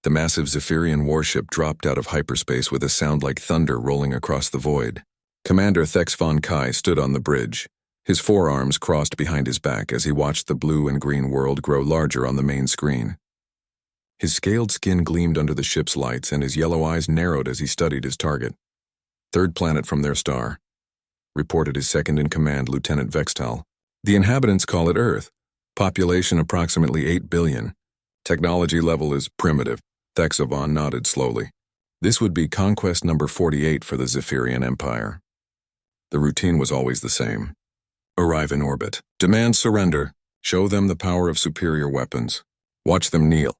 The massive Zephyrian warship dropped out of hyperspace with a sound like thunder rolling across the void. Commander Thex von Kai stood on the bridge, his forearms crossed behind his back as he watched the blue and green world grow larger on the main screen. His scaled skin gleamed under the ship's lights and his yellow eyes narrowed as he studied his target. Third planet from their star, reported his second-in-command, Lieutenant Vextal. The inhabitants call it Earth. Population approximately 8 billion. Technology level is primitive. Thexavon nodded slowly. This would be conquest number 48 for the Zephyrian Empire. The routine was always the same. Arrive in orbit. Demand surrender. Show them the power of superior weapons. Watch them kneel.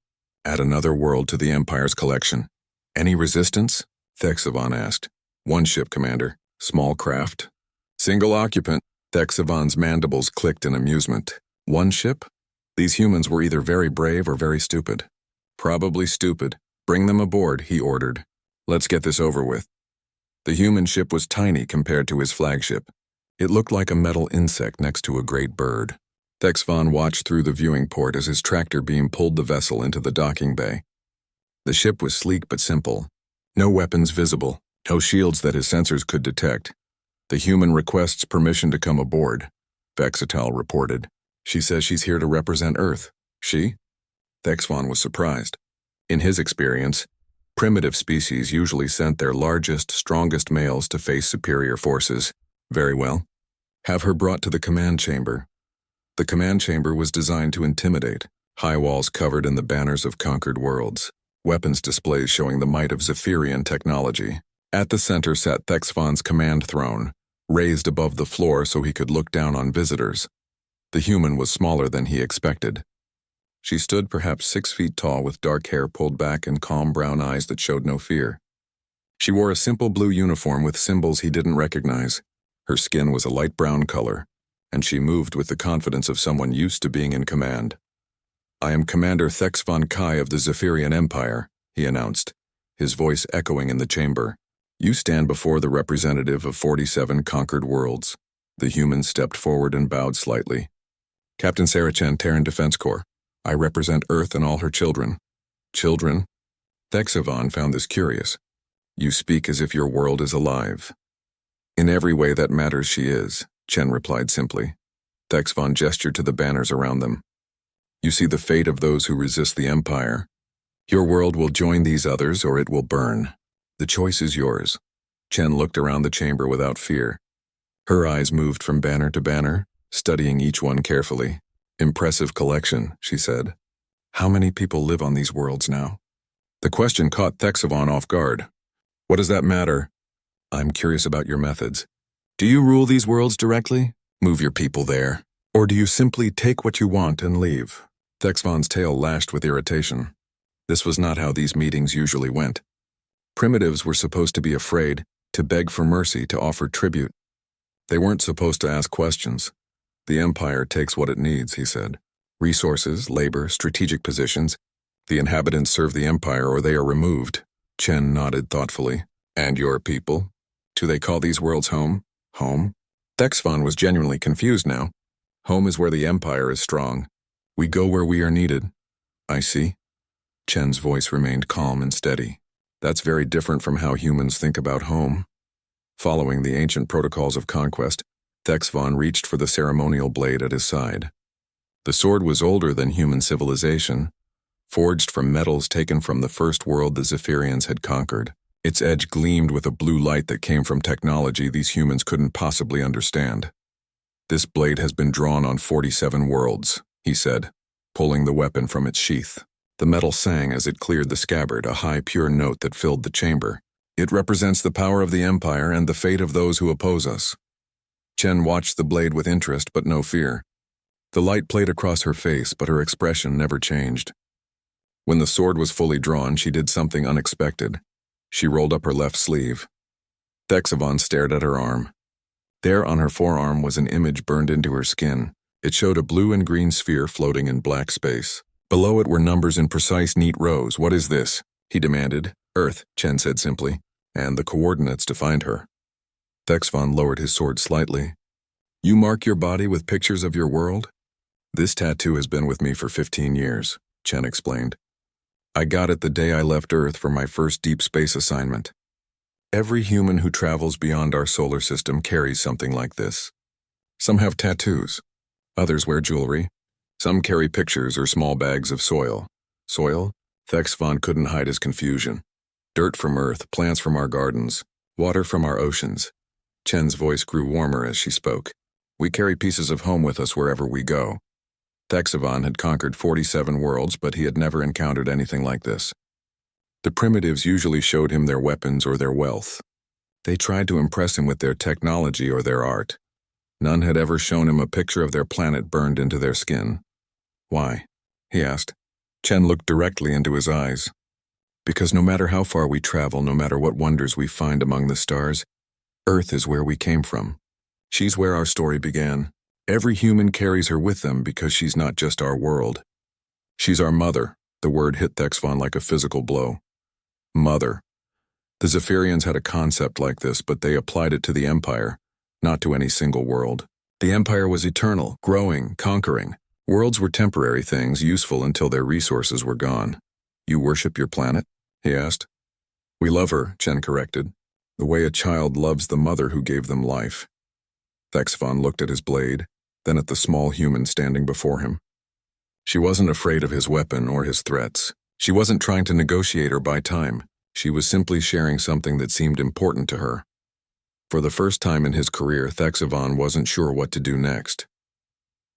Add another world to the Empire's collection. Any resistance? Thexavon asked. One ship, Commander. Small craft. Single occupant. Thexavon's mandibles clicked in amusement. One ship? These humans were either very brave or very stupid. Probably stupid. Bring them aboard, he ordered. Let's get this over with. The human ship was tiny compared to his flagship. It looked like a metal insect next to a great bird. Thexavon watched through the viewing port as his tractor beam pulled the vessel into the docking bay. The ship was sleek but simple. No weapons visible, no shields that his sensors could detect. The human requests permission to come aboard, Vexatal reported. She says she's here to represent Earth. She? Thexavon was surprised. In his experience, primitive species usually sent their largest, strongest males to face superior forces. Very well. Have her brought to the command chamber. The command chamber was designed to intimidate. High walls covered in the banners of conquered worlds. Weapons displays showing the might of Zephyrian technology. At the center sat Thexavon's command throne, raised above the floor so he could look down on visitors. The human was smaller than he expected. She stood perhaps 6 feet tall with dark hair pulled back and calm brown eyes that showed no fear. She wore a simple blue uniform with symbols he didn't recognize. Her skin was a light brown color, and she moved with the confidence of someone used to being in command. I am Commander Thex von Kai of the Zephyrian Empire, he announced, his voice echoing in the chamber. You stand before the representative of 47 conquered worlds. The human stepped forward and bowed slightly. Captain Sarachan, Terran Defense Corps. I represent Earth and all her children. Children? Thexavon found this curious. You speak as if your world is alive. In every way that matters she is, Chen replied simply. Thexavon gestured to the banners around them. You see the fate of those who resist the Empire. Your world will join these others or it will burn. The choice is yours. Chen looked around the chamber without fear. Her eyes moved from banner to banner, studying each one carefully. Impressive collection, she said. How many people live on these worlds now? The question caught Thexavon off guard. What does that matter? I'm curious about your methods. Do you rule these worlds directly? Move your people there. Or do you simply take what you want and leave? Thexavon's tail lashed with irritation. This was not how these meetings usually went. Primitives were supposed to be afraid, to beg for mercy, to offer tribute. They weren't supposed to ask questions. The Empire takes what it needs, he said. Resources, labor, strategic positions. The inhabitants serve the Empire or they are removed. Chen nodded thoughtfully. And your people? Do they call these worlds home? Home? Thexavon was genuinely confused now. Home is where the Empire is strong. We go where we are needed. I see. Chen's voice remained calm and steady. That's very different from how humans think about home. Following the ancient protocols of conquest, Thexavon reached for the ceremonial blade at his side. The sword was older than human civilization, forged from metals taken from the first world the Zephyrians had conquered. Its edge gleamed with a blue light that came from technology these humans couldn't possibly understand. This blade has been drawn on 47 worlds, he said, pulling the weapon from its sheath. The metal sang as it cleared the scabbard, a high, pure note that filled the chamber. It represents the power of the Empire and the fate of those who oppose us. Chen watched the blade with interest but no fear. The light played across her face, but her expression never changed. When the sword was fully drawn, she did something unexpected. She rolled up her left sleeve. Thexavon stared at her arm. There on her forearm was an image burned into her skin. It showed a blue and green sphere floating in black space. Below it were numbers in precise, neat rows. What is this? He demanded. Earth, Chen said simply, and the coordinates to find her. Thexavon lowered his sword slightly. You mark your body with pictures of your world? This tattoo has been with me for 15 years, Chen explained. I got it the day I left Earth for my first deep space assignment. Every human who travels beyond our solar system carries something like this. Some have tattoos. Others wear jewelry. Some carry pictures or small bags of soil. Soil? Thex Von couldn't hide his confusion. Dirt from Earth, plants from our gardens, water from our oceans. Chen's voice grew warmer as she spoke. We carry pieces of home with us wherever we go. Thexavon had conquered 47 worlds, but he had never encountered anything like this. The primitives usually showed him their weapons or their wealth. They tried to impress him with their technology or their art. None had ever shown him a picture of their planet burned into their skin. Why? He asked. Chen looked directly into his eyes. Because no matter how far we travel, no matter what wonders we find among the stars, Earth is where we came from. She's where our story began. Every human carries her with them because she's not just our world. She's our mother. The word hit Thexvon like a physical blow. Mother. The Zephyrians had a concept like this, but they applied it to the Empire, not to any single world. The Empire was eternal, growing, conquering. Worlds were temporary things, useful until their resources were gone. You worship your planet? He asked. We love her, Chen corrected. The way a child loves the mother who gave them life. Thexvon looked at his blade, then at the small human standing before him. She wasn't afraid of his weapon or his threats. She wasn't trying to negotiate or buy time. She was simply sharing something that seemed important to her. For the first time in his career, Thexavon wasn't sure what to do next.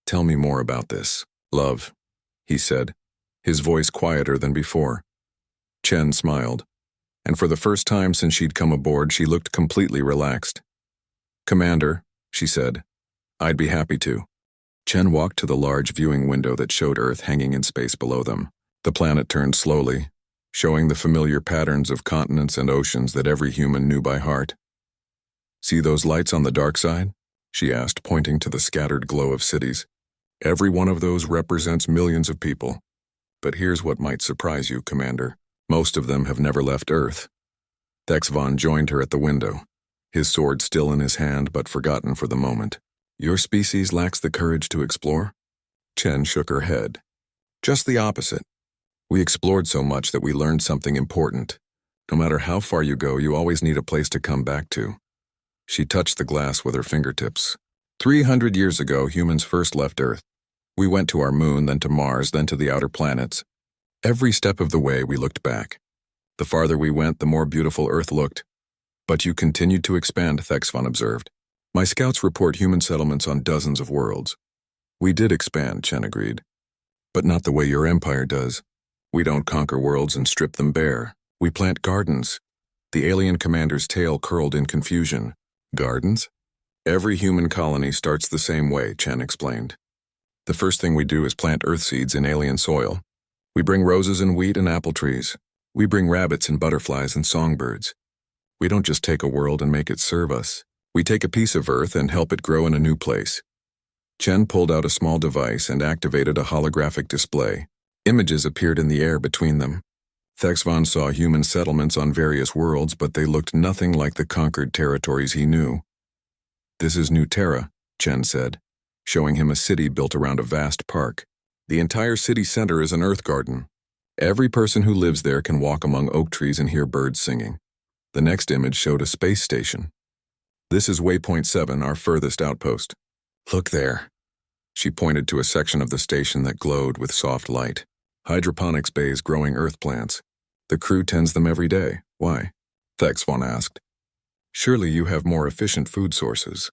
Tell me more about this, love, he said, his voice quieter than before. Chen smiled, and for the first time since she'd come aboard, she looked completely relaxed. Commander, she said, I'd be happy to. Chen walked to the large viewing window that showed Earth hanging in space below them. The planet turned slowly, showing the familiar patterns of continents and oceans that every human knew by heart. See those lights on the dark side? She asked, pointing to the scattered glow of cities. Every one of those represents millions of people. But here's what might surprise you, Commander. Most of them have never left Earth. Thexvon joined her at the window, his sword still in his hand but forgotten for the moment. Your species lacks the courage to explore? Chen shook her head. Just the opposite. We explored so much that we learned something important. No matter how far you go, you always need a place to come back to. She touched the glass with her fingertips. 300 years ago, humans first left Earth. We went to our moon, then to Mars, then to the outer planets. Every step of the way, we looked back. The farther we went, the more beautiful Earth looked. But you continued to expand, Thexvon observed. My scouts report human settlements on dozens of worlds. We did expand, Chen agreed. But not the way your empire does. We don't conquer worlds and strip them bare. We plant gardens. The alien commander's tail curled in confusion. Gardens? Every human colony starts the same way, Chen explained. The first thing we do is plant earth seeds in alien soil. We bring roses and wheat and apple trees. We bring rabbits and butterflies and songbirds. We don't just take a world and make it serve us. We take a piece of Earth and help it grow in a new place. Chen pulled out a small device and activated a holographic display. Images appeared in the air between them. Thexvon saw human settlements on various worlds, but they looked nothing like the conquered territories he knew. This is New Terra, Chen said, showing him a city built around a vast park. The entire city center is an earth garden. Every person who lives there can walk among oak trees and hear birds singing. The next image showed a space station. This is Waypoint 7, our furthest outpost. Look there. She pointed to a section of the station that glowed with soft light. Hydroponics bays growing earth plants. The crew tends them every day. Why? Thexvon asked. Surely you have more efficient food sources.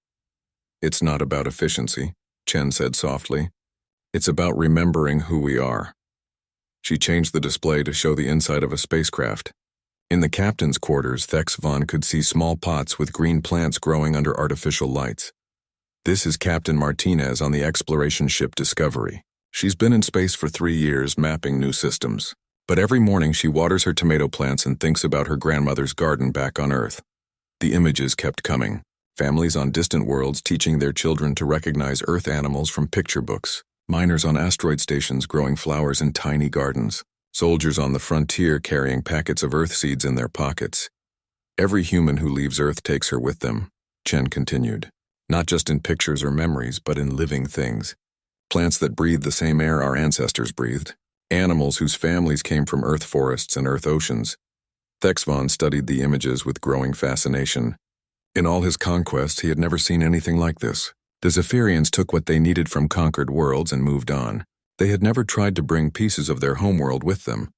It's not about efficiency, Chen said softly. It's about remembering who we are. She changed the display to show the inside of a spacecraft. In the captain's quarters, Thexvon could see small pots with green plants growing under artificial lights. This is Captain Martinez on the exploration ship Discovery. She's been in space for 3 years, mapping new systems. But every morning she waters her tomato plants and thinks about her grandmother's garden back on Earth. The images kept coming. Families on distant worlds teaching their children to recognize Earth animals from picture books. Miners on asteroid stations growing flowers in tiny gardens. Soldiers on the frontier carrying packets of Earth seeds in their pockets. Every human who leaves Earth takes her with them, Chen continued. Not just in pictures or memories, but in living things. Plants that breathe the same air our ancestors breathed. Animals whose families came from Earth forests and Earth oceans. Thexvon studied the images with growing fascination. In all his conquests, he had never seen anything like this. The Zephyrians took what they needed from conquered worlds and moved on. They had never tried to bring pieces of their homeworld with them.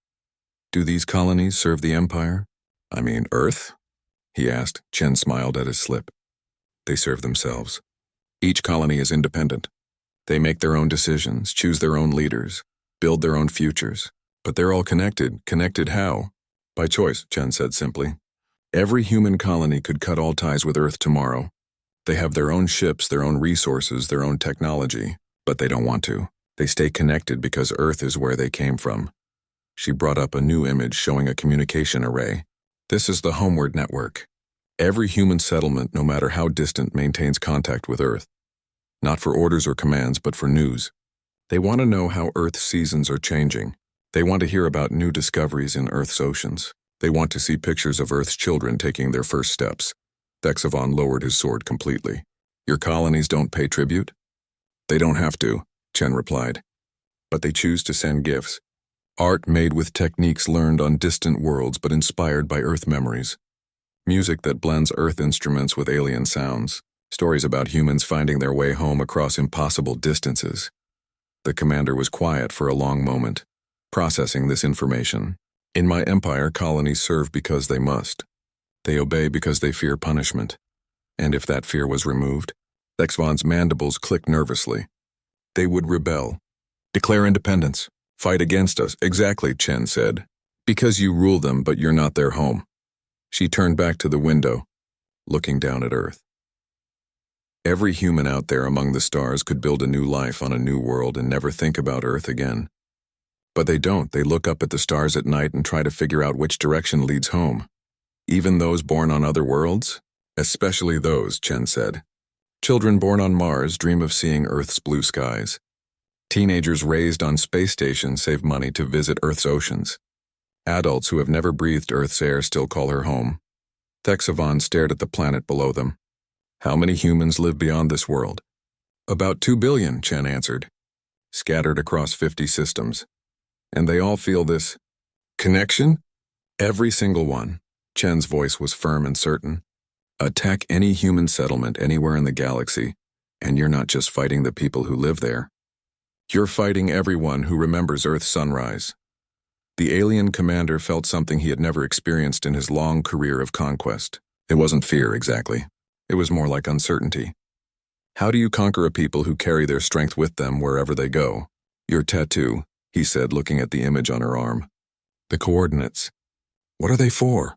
Do these colonies serve the Empire? I mean, Earth? He asked. Chen smiled at his slip. They serve themselves. Each colony is independent. They make their own decisions, choose their own leaders, build their own futures. But they're all connected. Connected how? By choice, Chen said simply. Every human colony could cut all ties with Earth tomorrow. They have their own ships, their own resources, their own technology, but they don't want to. They stay connected because Earth is where they came from. She brought up a new image showing a communication array. This is the Homeward Network. Every human settlement, no matter how distant, maintains contact with Earth. Not for orders or commands, but for news. They want to know how Earth's seasons are changing. They want to hear about new discoveries in Earth's oceans. They want to see pictures of Earth's children taking their first steps. Thexvon lowered his sword completely. Your colonies don't pay tribute? They don't have to, Chen replied. But they choose to send gifts. Art made with techniques learned on distant worlds but inspired by Earth memories. Music that blends Earth instruments with alien sounds. Stories about humans finding their way home across impossible distances. The commander was quiet for a long moment, processing this information. In my empire, colonies serve because they must. They obey because they fear punishment. And if that fear was removed, Thexvon's mandibles clicked nervously. They would rebel. Declare independence. Fight against us. Exactly, Chen said. Because you rule them, but you're not their home. She turned back to the window, looking down at Earth. Every human out there among the stars could build a new life on a new world and never think about Earth again. But they don't. They look up at the stars at night and try to figure out which direction leads home. Even those born on other worlds? Especially those, Chen said. Children born on Mars dream of seeing Earth's blue skies. Teenagers raised on space stations save money to visit Earth's oceans. Adults who have never breathed Earth's air still call her home. Thexvon stared at the planet below them. How many humans live beyond this world? About 2 billion, Chen answered. Scattered across 50 systems. And they all feel this connection? Every single one. Chen's voice was firm and certain. Attack any human settlement anywhere in the galaxy, and you're not just fighting the people who live there. You're fighting everyone who remembers Earth's sunrise. The alien commander felt something he had never experienced in his long career of conquest. It wasn't fear, exactly. It was more like uncertainty. How do you conquer a people who carry their strength with them wherever they go? Your tattoo, he said, looking at the image on her arm. The coordinates. What are they for?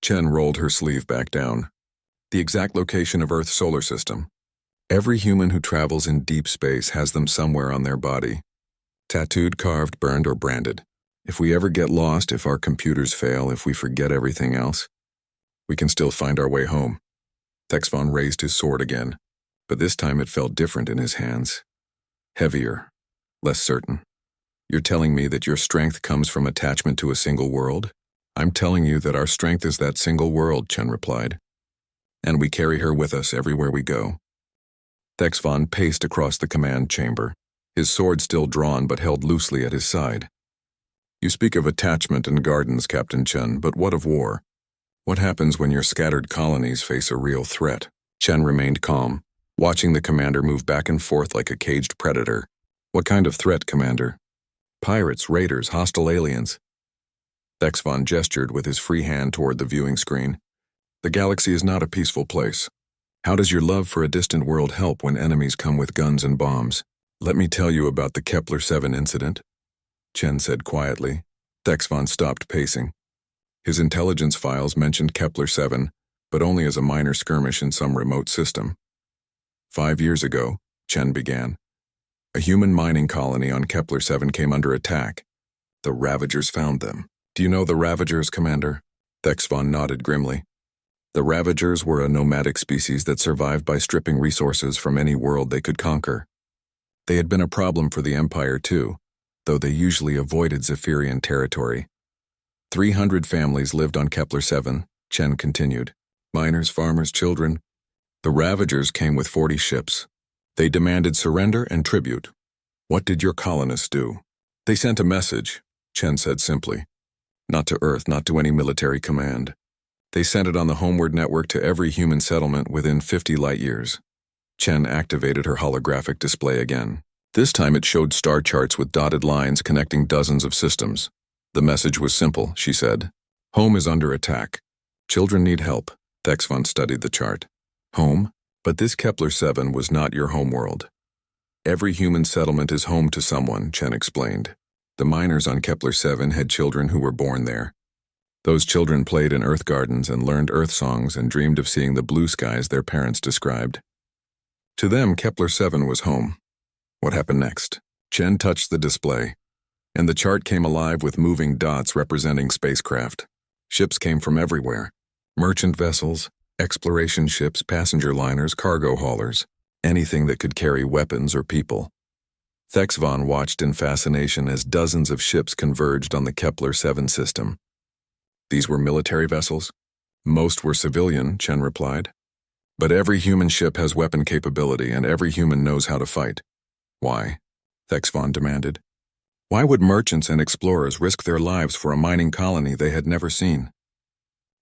Chen rolled her sleeve back down. The exact location of Earth's solar system. Every human who travels in deep space has them somewhere on their body. Tattooed, carved, burned, or branded. If we ever get lost, if our computers fail, if we forget everything else, we can still find our way home. Thexvon raised his sword again, but this time it felt different in his hands. Heavier, less certain. You're telling me that your strength comes from attachment to a single world? I'm telling you that our strength is that single world, Chen replied. And we carry her with us everywhere we go. Thexvon paced across the command chamber, his sword still drawn but held loosely at his side. You speak of attachment and gardens, Captain Chen, but what of war? What happens when your scattered colonies face a real threat? Chen remained calm, watching the commander move back and forth like a caged predator. What kind of threat, Commander? Pirates, raiders, hostile aliens. Thexvon gestured with his free hand toward the viewing screen. The galaxy is not a peaceful place. How does your love for a distant world help when enemies come with guns and bombs? Let me tell you about the Kepler-7 incident, Chen said quietly. Thexvon stopped pacing. His intelligence files mentioned Kepler-7, but only as a minor skirmish in some remote system. 5 years ago, Chen began. A human mining colony on Kepler-7 came under attack. The Ravagers found them. Do you know the Ravagers, Commander? Thexvon nodded grimly. The Ravagers were a nomadic species that survived by stripping resources from any world they could conquer. They had been a problem for the Empire too, though they usually avoided Zephyrian territory. 300 families lived on Kepler-7, Chen continued. Miners, farmers, children. The Ravagers came with 40 ships. They demanded surrender and tribute. What did your colonists do? They sent a message, Chen said simply. Not to Earth, not to any military command. They sent it on the homeward network to every human settlement within 50 light-years. Chen activated her holographic display again. This time it showed star charts with dotted lines connecting dozens of systems. The message was simple, she said. Home is under attack. Children need help. Thexvon studied the chart. Home? But this Kepler-7 was not your homeworld. Every human settlement is home to someone, Chen explained. The miners on Kepler-7 had children who were born there. Those children played in Earth gardens and learned Earth songs and dreamed of seeing the blue skies their parents described. To them, Kepler-7 was home. What happened next? Chen touched the display, and the chart came alive with moving dots representing spacecraft. Ships came from everywhere. Merchant vessels, exploration ships, passenger liners, cargo haulers, anything that could carry weapons or people. Thexvon watched in fascination as dozens of ships converged on the Kepler-7 system. These were military vessels? Most were civilian, Chen replied. But every human ship has weapon capability and every human knows how to fight. Why? Thexvon demanded. Why would merchants and explorers risk their lives for a mining colony they had never seen?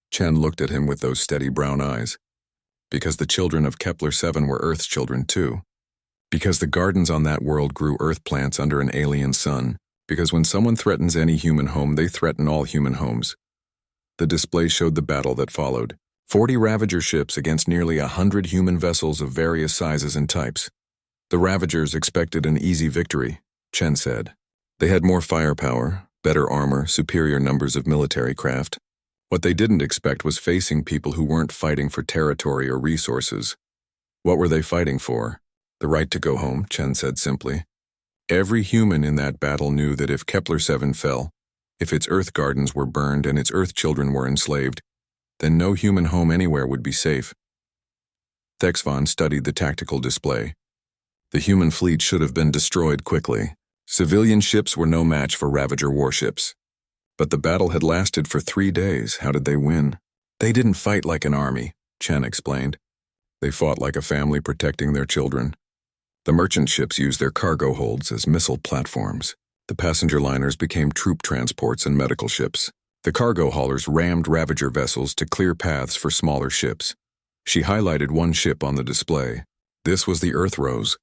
Chen looked at him with those steady brown eyes. Because the children of Kepler-7 were Earth's children too. Because the gardens on that world grew Earth plants under an alien sun. Because when someone threatens any human home, they threaten all human homes. The display showed the battle that followed. 40 Ravager ships against nearly 100 human vessels of various sizes and types. The Ravagers expected an easy victory, Chen said. They had more firepower, better armor, superior numbers of military craft. What they didn't expect was facing people who weren't fighting for territory or resources. What were they fighting for? The right to go home, Chen said simply. Every human in that battle knew that if Kepler-7 fell, if its Earth gardens were burned and its Earth children were enslaved, then no human home anywhere would be safe. Thexvon studied the tactical display. The human fleet should have been destroyed quickly. Civilian ships were no match for Ravager warships. But the battle had lasted for 3 days. How did they win? They didn't fight like an army, Chen explained. They fought like a family protecting their children. The merchant ships used their cargo holds as missile platforms. The passenger liners became troop transports and medical ships. The cargo haulers rammed Ravager vessels to clear paths for smaller ships. She highlighted one ship on the display. This was the Earth Rose,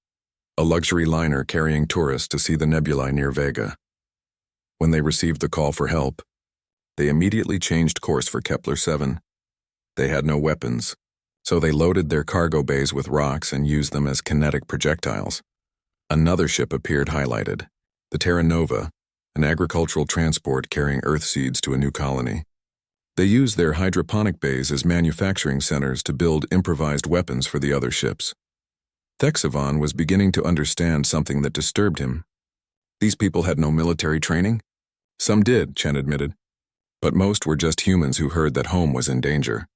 a luxury liner carrying tourists to see the nebulae near Vega. When they received the call for help, they immediately changed course for Kepler-7. They had no weapons, so they loaded their cargo bays with rocks and used them as kinetic projectiles. Another ship appeared highlighted, the Terra Nova, an agricultural transport carrying Earth seeds to a new colony. They used their hydroponic bays as manufacturing centers to build improvised weapons for the other ships. Thexvon was beginning to understand something that disturbed him. These people had no military training? Some did, Chen admitted. But most were just humans who heard that home was in danger.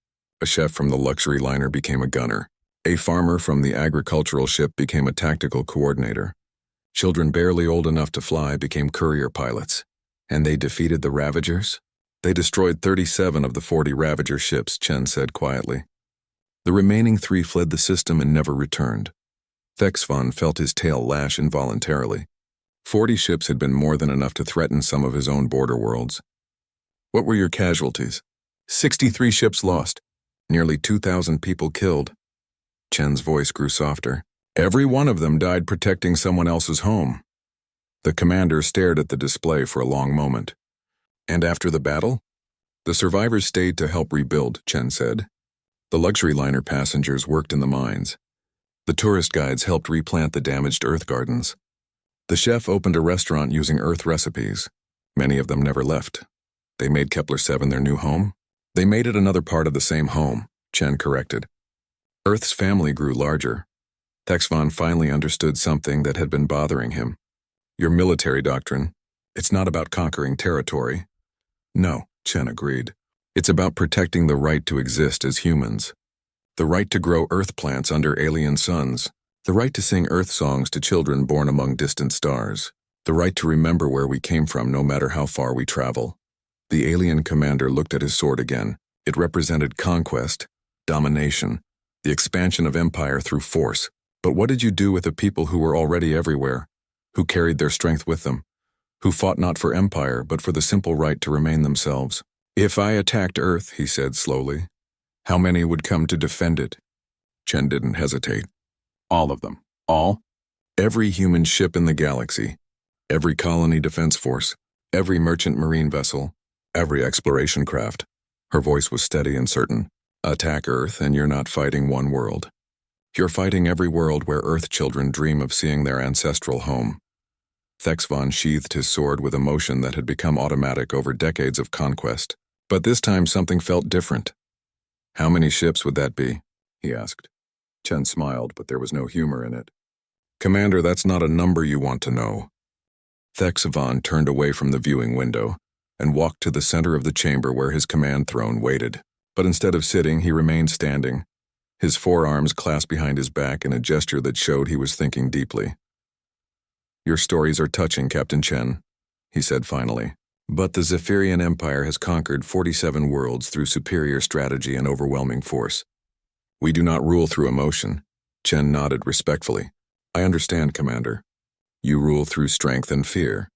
A chef from the luxury liner became a gunner. A farmer from the agricultural ship became a tactical coordinator. Children barely old enough to fly became courier pilots. And they defeated the Ravagers? They destroyed 37 of the 40 Ravager ships, Chen said quietly. The remaining 3 fled the system and never returned. Thexvon felt his tail lash involuntarily. 40 ships had been more than enough to threaten some of his own border worlds. What were your casualties? 63 ships lost. Nearly 2,000 people killed. Chen's voice grew softer. Every one of them died protecting someone else's home. The commander stared at the display for a long moment. And after the battle? The survivors stayed to help rebuild, Chen said. The luxury liner passengers worked in the mines. The tourist guides helped replant the damaged Earth gardens. The chef opened a restaurant using Earth recipes. Many of them never left. They made Kepler-7 their new home. They made it another part of the same home, Chen corrected. Earth's family grew larger. Thexvon finally understood something that had been bothering him. Your military doctrine, it's not about conquering territory. No, Chen agreed. It's about protecting the right to exist as humans. The right to grow Earth plants under alien suns. The right to sing Earth songs to children born among distant stars. The right to remember where we came from no matter how far we travel. The alien commander looked at his sword again. It represented conquest, domination, the expansion of empire through force. But what did you do with the people who were already everywhere, who carried their strength with them? who fought not for empire but for the simple right to remain themselves. If I attacked Earth, he said slowly, how many would come to defend it? Chen didn't hesitate. All of them. All? Every human ship in the galaxy, every colony defense force, every merchant marine vessel, every exploration craft. Her voice was steady and certain. Attack Earth and you're not fighting one world. You're fighting every world where Earth children dream of seeing their ancestral home. Thexvon sheathed his sword with emotion that had become automatic over decades of conquest. But this time something felt different. How many ships would that be? He asked. Chen smiled, but there was no humor in it. Commander, that's not a number you want to know. Thexvon turned away from the viewing window and walked to the center of the chamber where his command throne waited. But instead of sitting, he remained standing, his forearms clasped behind his back in a gesture that showed he was thinking deeply. Your stories are touching, Captain Chen, he said finally. But the Zephyrian Empire has conquered 47 worlds through superior strategy and overwhelming force. We do not rule through emotion. Chen nodded respectfully. I understand, Commander. You rule through strength and fear.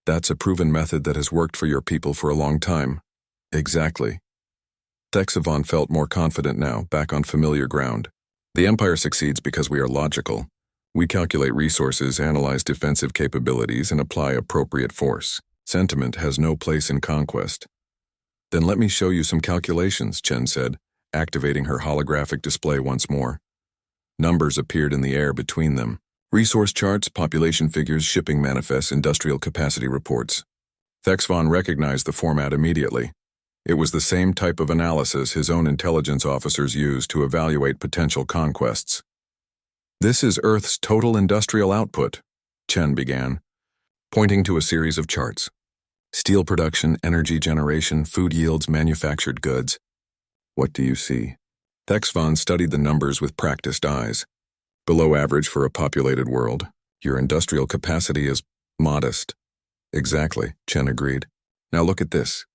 That's a proven method that has worked for your people for a long time. Exactly. Thexvon felt more confident now, back on familiar ground. The Empire succeeds because we are logical. We calculate resources, analyze defensive capabilities, and apply appropriate force. Sentiment has no place in conquest. Then let me show you some calculations, Chen said, activating her holographic display once more. Numbers appeared in the air between them. Resource charts, population figures, shipping manifests, industrial capacity reports. Thexvon recognized the format immediately. It was the same type of analysis his own intelligence officers used to evaluate potential conquests. This is Earth's total industrial output, Chen began, pointing to a series of charts. Steel production, energy generation, food yields, manufactured goods. What do you see? Thexvon studied the numbers with practiced eyes. Below average for a populated world. Your industrial capacity is modest. Exactly, Chen agreed. Now look at this.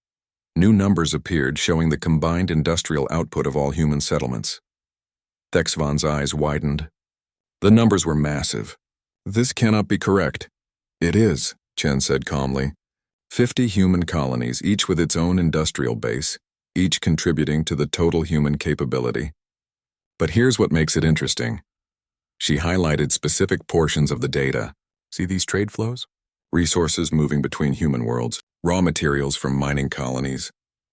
New numbers appeared showing the combined industrial output of all human settlements. Thexvon's eyes widened. The numbers were massive. This cannot be correct. It is, Chen said calmly. 50 human colonies, each with its own industrial base, each contributing to the total human capability. But here's what makes it interesting. She highlighted specific portions of the data. See these trade flows? Resources moving between human worlds, raw materials from mining colonies,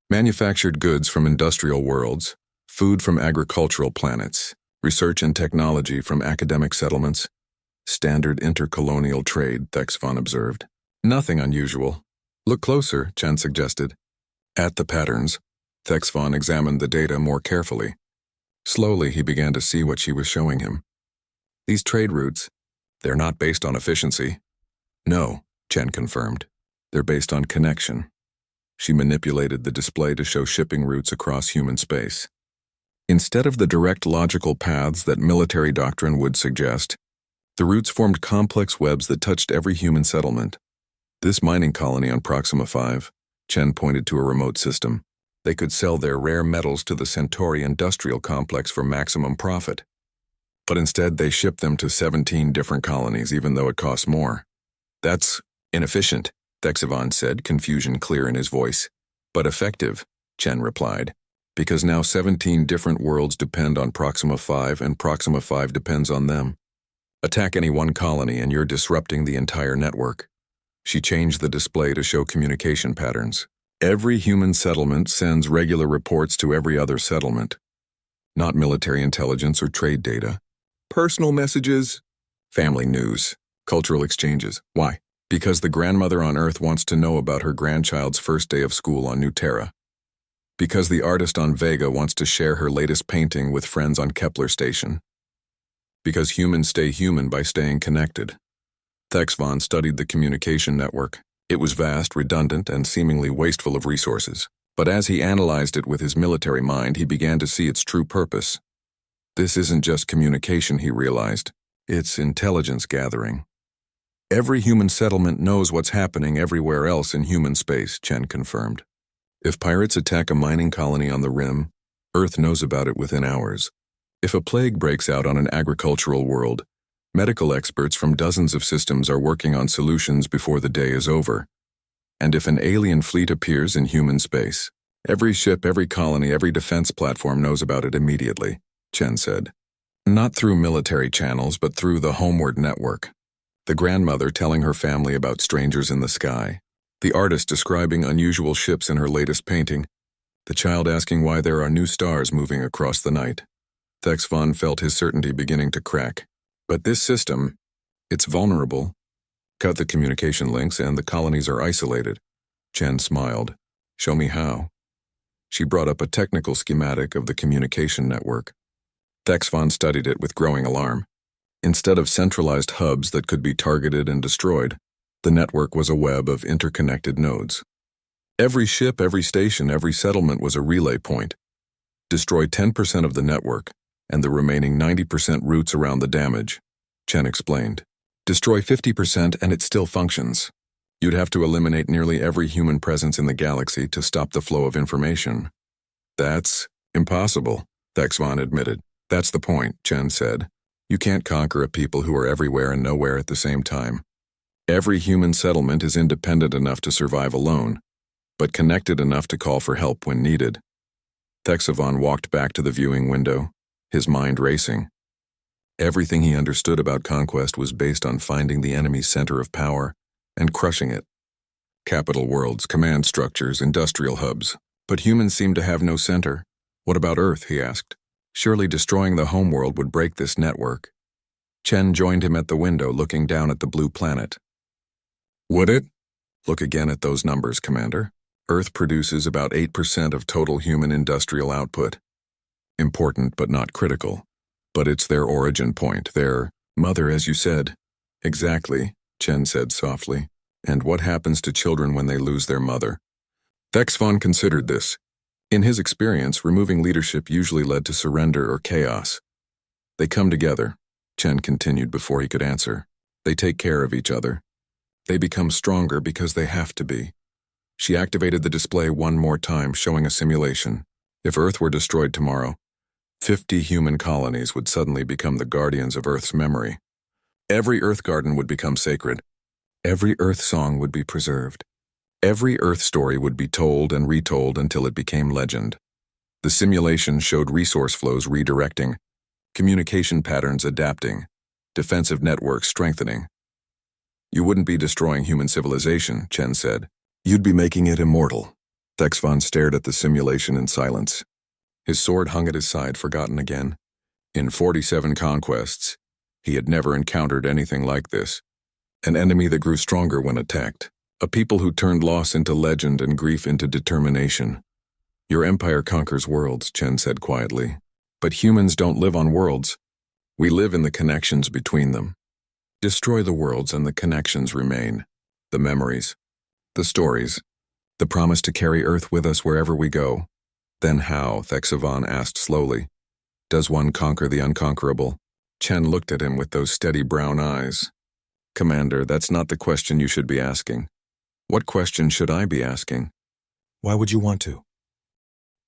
manufactured goods from industrial worlds, food from agricultural planets, research and technology from academic settlements. Standard intercolonial trade, Thexvon observed. Nothing unusual. Look closer, Chen suggested. At the patterns, Thexvon examined the data more carefully. Slowly, he began to see what she was showing him. These trade routes, they're not based on efficiency. No, Chen confirmed. They're based on connection. She manipulated the display to show shipping routes across human space. Instead of the direct logical paths that military doctrine would suggest, the routes formed complex webs that touched every human settlement. This mining colony on Proxima 5, Chen pointed to a remote system. They could sell their rare metals to the Centauri industrial complex for maximum profit. But instead, they shipped them to 17 different colonies, even though it costs more. That's inefficient, Thexvon said, confusion clear in his voice. But effective, Chen replied, because now 17 different worlds depend on Proxima 5 and Proxima 5 depends on them. Attack any one colony and you're disrupting the entire network. She changed the display to show communication patterns. Every human settlement sends regular reports to every other settlement. Not military intelligence or trade data. Personal messages, family news, cultural exchanges. Why? Because the grandmother on Earth wants to know about her grandchild's first day of school on New Terra. Because the artist on Vega wants to share her latest painting with friends on Kepler Station. Because humans stay human by staying connected. Thexvon studied the communication network. It was vast, redundant, and seemingly wasteful of resources. But as he analyzed it with his military mind, he began to see its true purpose. This isn't just communication, he realized. It's intelligence gathering. Every human settlement knows what's happening everywhere else in human space, Chen confirmed. If pirates attack a mining colony on the rim, Earth knows about it within hours. If a plague breaks out on an agricultural world, Medical experts from dozens of systems are working on solutions before the day is over. And if an alien fleet appears in human space, every ship, every colony, every defense platform knows about it immediately, Chen said. Not through military channels, but through the homeward network. The grandmother telling her family about strangers in the sky. The artist describing unusual ships in her latest painting. The child asking why there are new stars moving across the night. Thex Von felt his certainty beginning to crack. But this system, it's vulnerable. Cut the communication links and the colonies are isolated. Chen smiled. Show me how. She brought up a technical schematic of the communication network. Thex Von studied it with growing alarm. Instead of centralized hubs that could be targeted and destroyed, the network was a web of interconnected nodes. Every ship, every station, every settlement was a relay point. Destroy 10% of the network, and the remaining 90% routes around the damage, Chen explained. Destroy 50% and it still functions. You'd have to eliminate nearly every human presence in the galaxy to stop the flow of information. That's impossible, Thex Von admitted. That's the point, Chen said. You can't conquer a people who are everywhere and nowhere at the same time. Every human settlement is independent enough to survive alone, but connected enough to call for help when needed. Thex Von walked back to the viewing window, his mind racing. Everything he understood about conquest was based on finding the enemy's center of power and crushing it. Capital worlds, command structures, industrial hubs. But humans seemed to have no center. What about Earth, he asked. Surely destroying the homeworld would break this network. Chen joined him at the window, looking down at the blue planet. Would it? Look again at those numbers, Commander. Earth produces about 8% of total human industrial output. Important but not critical. But it's their origin point, their mother, as you said. Exactly, Chen said softly. And what happens to children when they lose their mother? Thex Von considered this. In his experience, removing leadership usually led to surrender or chaos. They come together, Chen continued before he could answer. They take care of each other. They become stronger because they have to be. She activated the display one more time, showing a simulation. If Earth were destroyed tomorrow, 50 human colonies would suddenly become the guardians of Earth's memory. Every Earth garden would become sacred. Every Earth song would be preserved. Every Earth story would be told and retold until it became legend. The simulation showed resource flows redirecting, communication patterns adapting, defensive networks strengthening. You wouldn't be destroying human civilization, Chen said. You'd be making it immortal. Thex Von stared at the simulation in silence. His sword hung at his side, forgotten again. In 47 conquests, he had never encountered anything like this. An enemy that grew stronger when attacked. A people who turned loss into legend and grief into determination. Your empire conquers worlds, Chen said quietly. But humans don't live on worlds. We live in the connections between them. Destroy the worlds and the connections remain. The memories. The stories. The promise to carry Earth with us wherever we go. Then how, Thex Von asked slowly. Does one conquer the unconquerable? Chen looked at him with those steady brown eyes. Commander, that's not the question you should be asking. What question should I be asking? Why would you want to?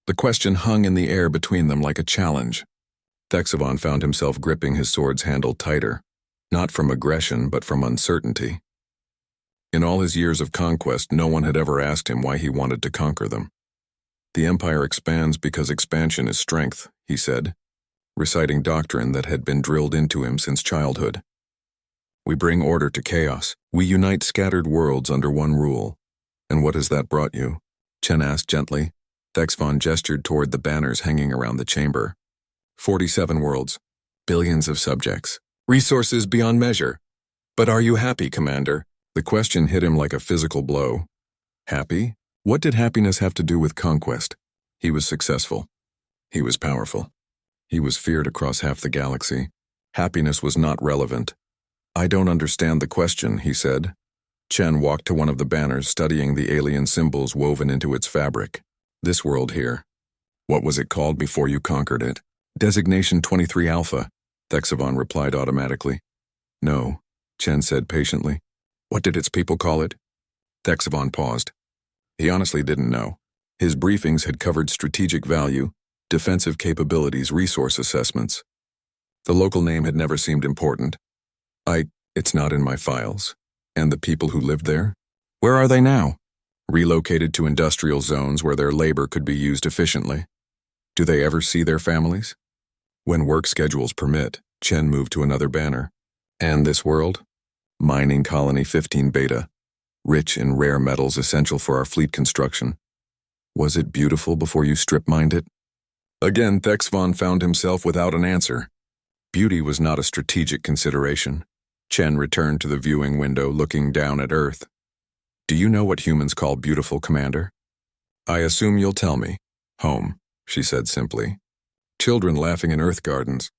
The question hung in the air between them like a challenge. Thex Von found himself gripping his sword's handle tighter, not from aggression but from uncertainty. In all his years of conquest, no one had ever asked him why he wanted to conquer them. The empire expands because expansion is strength, he said, reciting doctrine that had been drilled into him since childhood. We bring order to chaos. We unite scattered worlds under one rule. And what has that brought you? Chen asked gently. Thex Von gestured toward the banners hanging around the chamber. 47 worlds. Billions of subjects. Resources beyond measure. But are you happy, Commander? The question hit him like a physical blow. Happy? What did happiness have to do with conquest? He was successful. He was powerful. He was feared across half the galaxy. Happiness was not relevant. I don't understand the question, he said. Chen walked to one of the banners, studying the alien symbols woven into its fabric. This world here. What was it called before you conquered it? Designation 23 Alpha, Thex Von replied automatically. No, Chen said patiently. What did its people call it? Thex Von paused. He honestly didn't know. His briefings had covered strategic value, defensive capabilities, resource assessments. The local name had never seemed important. It's not in my files. And the people who lived there? Where are they now? Relocated to industrial zones where their labor could be used efficiently. Do they ever see their families? When work schedules permit, Chen moved to another banner. And this world? Mining Colony 15 Beta. Rich in rare metals essential for our fleet construction. Was it beautiful before you strip-mined it? Again, Thexvon found himself without an answer. Beauty was not a strategic consideration. Chen returned to the viewing window, looking down at Earth. Do you know what humans call beautiful, Commander? I assume you'll tell me. Home, she said simply. Children laughing in Earth gardens.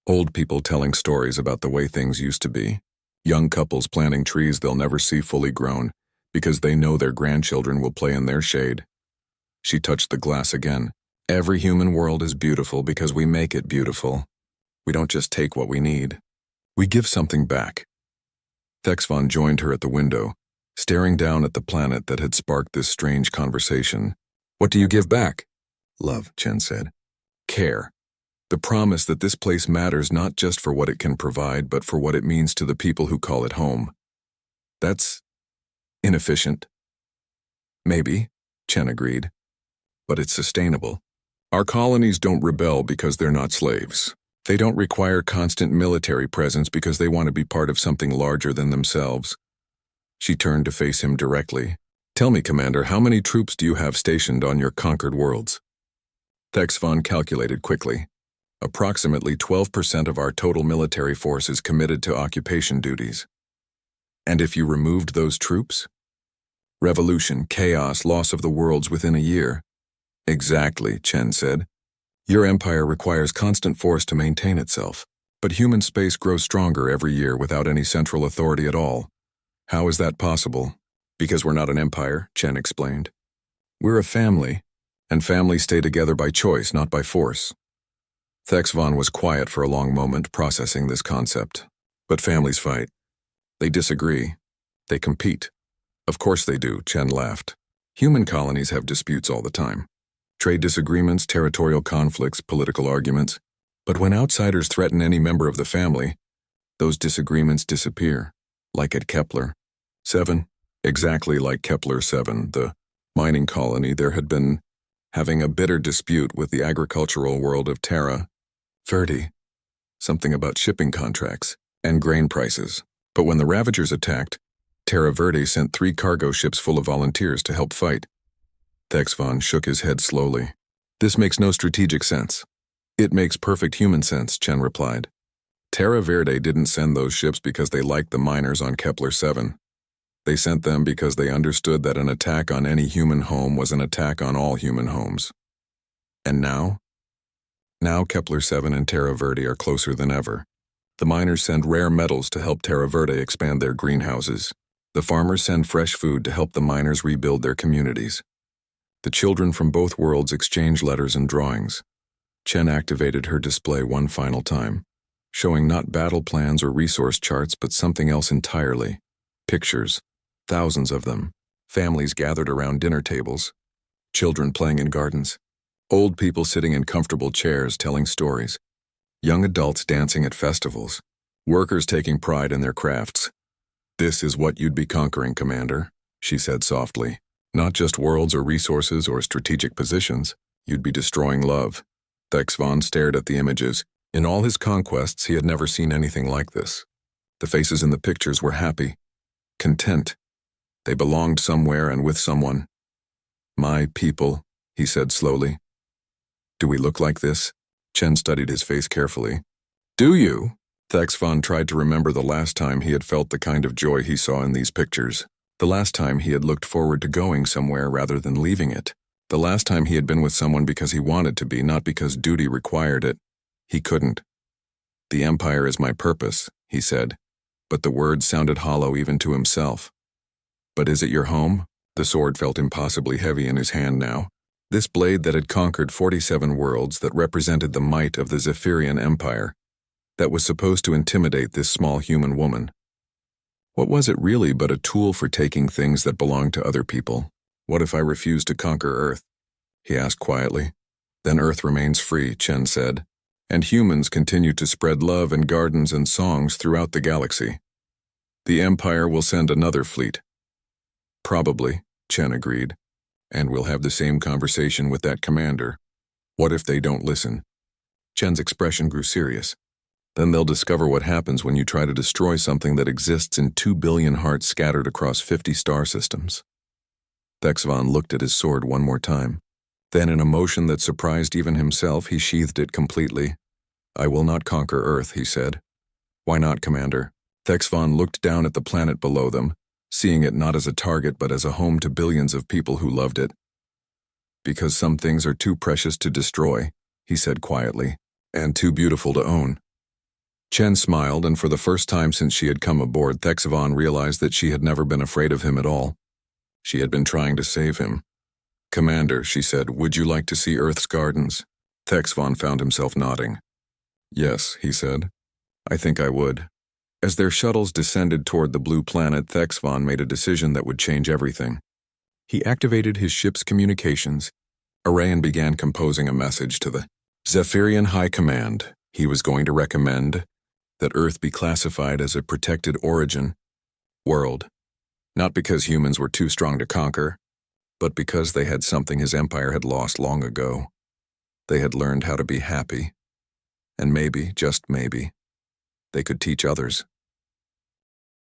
Old people telling stories about the way things used to be. Young couples planting trees they'll never see fully grown because they know their grandchildren will play in their shade. She touched the glass again. Every human world is beautiful because we make it beautiful. We don't just take what we need. We give something back. Thexvon joined her at the window, staring down at the planet that had sparked this strange conversation. What do you give back? Love, Chen said. Care. The promise that this place matters not just for what it can provide, but for what it means to the people who call it home. That's inefficient. Maybe, Chen agreed. But it's sustainable. Our colonies don't rebel because they're not slaves. They don't require constant military presence because they want to be part of something larger than themselves. She turned to face him directly. Tell me, Commander, how many troops do you have stationed on your conquered worlds? Thexvon calculated quickly. Approximately 12% of our total military force is committed to occupation duties. And if you removed those troops? Revolution, chaos, loss of the worlds within a year. Exactly, Chen said. Your empire requires constant force to maintain itself, but human space grows stronger every year without any central authority at all. How is that possible? Because we're not an empire, Chen explained. We're a family, and families stay together by choice, not by force. Thexvon was quiet for a long moment, processing this concept. But families fight. They disagree. They compete. Of course they do, Chen laughed. Human colonies have disputes all the time. Trade disagreements, territorial conflicts, political arguments. But when outsiders threaten any member of the family, those disagreements disappear, like at Kepler 7. Exactly like Kepler 7, the mining colony there had been having a bitter dispute with the agricultural world of Terra Verde. Something about shipping contracts and grain prices. But when the Ravagers attacked, Terra Verde sent 3 cargo ships full of volunteers to help fight. Thexvon shook his head slowly. This makes no strategic sense. It makes perfect human sense, Chen replied. Terra Verde didn't send those ships because they liked the miners on Kepler 7. They sent them because they understood that an attack on any human home was an attack on all human homes. And now? Now Kepler 7 and Terra Verde are closer than ever. The miners send rare metals to help Terra Verde expand their greenhouses. The farmers send fresh food to help the miners rebuild their communities. The children from both worlds exchange letters and drawings. Chen activated her display one final time, showing not battle plans or resource charts but something else entirely. Pictures, thousands of them, families gathered around dinner tables, children playing in gardens, old people sitting in comfortable chairs telling stories, young adults dancing at festivals, workers taking pride in their crafts. This is what you'd be conquering, Commander, she said softly. Not just worlds or resources or strategic positions, you'd be destroying love. Thexvon stared at the images. In all his conquests, he had never seen anything like this. The faces in the pictures were happy, content. They belonged somewhere and with someone. My people, he said slowly. Do we look like this? Chen studied his face carefully. Do you? Thexvon tried to remember the last time he had felt the kind of joy he saw in these pictures. The last time he had looked forward to going somewhere rather than leaving it. The last time he had been with someone because he wanted to be, not because duty required it. He couldn't. The Empire is my purpose, he said, but the words sounded hollow even to himself. But is it your home? The sword felt impossibly heavy in his hand now. This blade that had conquered 47 worlds, that represented the might of the Zephyrian Empire, that was supposed to intimidate this small human woman. What was it really but a tool for taking things that belonged to other people? What if I refuse to conquer Earth? He asked quietly. Then Earth remains free, Chen said. and humans continue to spread love and gardens and songs throughout the galaxy. The Empire will send another fleet. Probably, Chen agreed, and we'll have the same conversation with that commander. What if they don't listen? Chen's expression grew serious. Then they'll discover what happens when you try to destroy something that exists in 2 billion hearts scattered across 50 star systems. Thexvon looked at his sword one more time. Then, in a motion that surprised even himself, he sheathed it completely. I will not conquer Earth, he said. Why not, Commander? Thexvon looked down at the planet below them, seeing it not as a target but as a home to billions of people who loved it. Because some things are too precious to destroy, he said quietly, and too beautiful to own. Chen smiled, and for the first time since she had come aboard, Thexvon realized that she had never been afraid of him at all. She had been trying to save him. Commander, she said, would you like to see Earth's gardens? Thexvon found himself nodding. Yes, he said. I think I would. As their shuttles descended toward the blue planet, Thexvon made a decision that would change everything. He activated his ship's communications array and began composing a message to the Zephyrian High Command. He was going to recommend that Earth be classified as a protected origin world, not because humans were too strong to conquer, but because they had something his empire had lost long ago. They had learned how to be happy, and maybe, just maybe, they could teach others.